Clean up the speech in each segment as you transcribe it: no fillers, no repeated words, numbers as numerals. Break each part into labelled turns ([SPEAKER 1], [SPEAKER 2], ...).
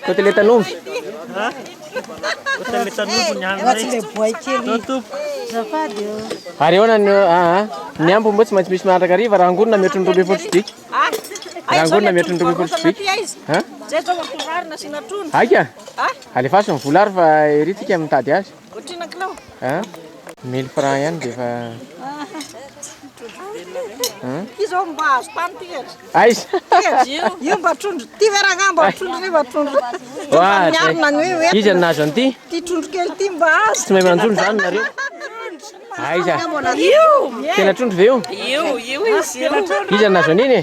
[SPEAKER 1] Koteleta n'omby.
[SPEAKER 2] Koteleta n'omby ny andro.
[SPEAKER 1] Ary ahoana ny ambo mbo tsy maintsy misy maharaka hariva raha angorona mihoatra ny 12 sobika. Raha angorona mihoatra ny 12 sobika. Aika. Alefaso ny volary fa ery tsika mitady azy. 1000 francs ihany dia efa
[SPEAKER 3] Izao mba azo tany tika.
[SPEAKER 1] aiza.
[SPEAKER 3] Io mba trondro. Ty veranga mba trondro rehefa trondro.
[SPEAKER 1] Oa, izy ny nazo an'ity.
[SPEAKER 3] Ty trondro kely ty mba azo.
[SPEAKER 1] Tsy mahay manjondro zany nareo. Aiza. Tena trondro ve io?
[SPEAKER 4] Io izy io.
[SPEAKER 1] Izy ny nazo an'iny.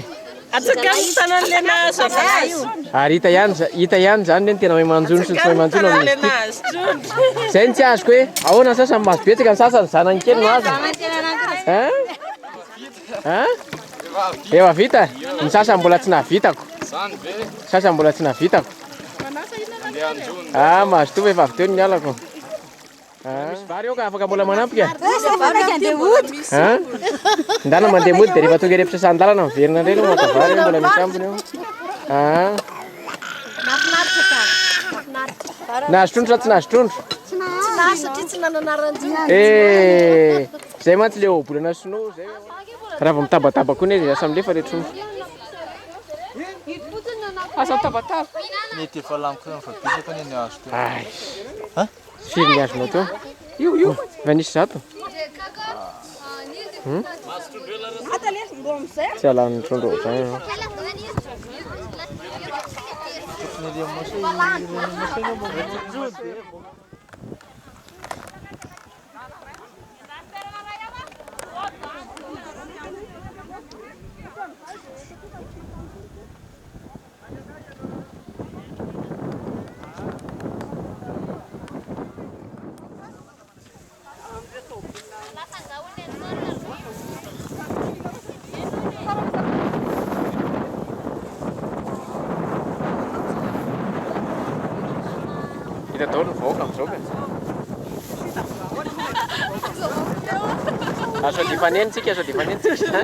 [SPEAKER 4] Atsakany tanan'le nazo io.
[SPEAKER 1] Ary hita ihany zany ny tena mahay manjondro sy tsy mahay manjondro
[SPEAKER 4] Tanan'le
[SPEAKER 1] amin'izy.
[SPEAKER 4] nazo trondro.
[SPEAKER 1] Zay ny tsy azoko hoe ahoana ny sasany mahazo betsaka ny sasany zanany kely no azo. Ewa vita. Ny sasany mbola tsy nahavitako. Sasany mbola tsy nahavitako. Mahazo tova efa avy teo ny alako. Vary eo ka afaka mbola manampika. Ndana mandeha mody dia rehefa tonga rehefa sasan-dalana miverina indray no maka vary mbola misy ambiny eo. Nahazo trondro sa tsy nahazo trondro?
[SPEAKER 3] Tsy nahazo satria tsy nanana ranjina.
[SPEAKER 1] Zay mantsy le obolana sinoa zay. Raha vao mitabataba koa izy asa milefa le trondro.
[SPEAKER 4] Asa tabataba.
[SPEAKER 2] Mety efa lamiko fa bisaka ny azo teo.
[SPEAKER 1] Firy ny azonao teo? Io. Vanisy zato. Tsy alan'ny trondro zany. Hita daholo ny vahoaka amin'izao ka. Azo difanenitsika, azo difanenitsika.